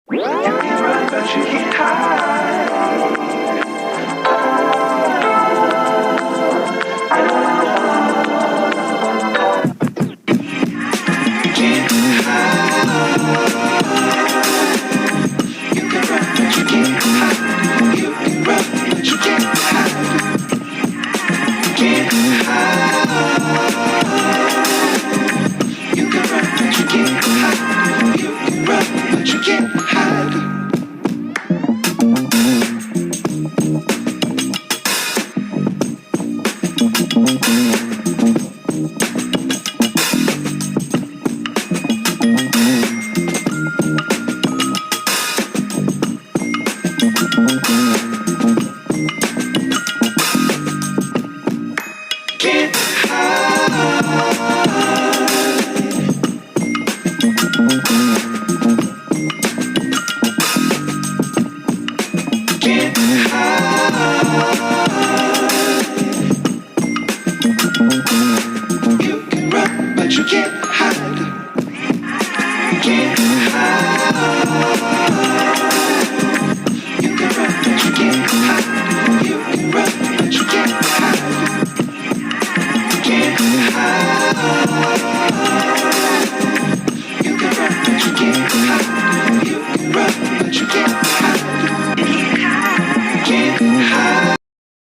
You can run, but you can't hide. Can't hide. You can run, but you can't hide. You can run, but you can't hide. Can't hide. You can run, but you can't hide. You can run, but you can't hide. Can't You can run, but you can't hide. Can't hide. You can run, but you can't hide.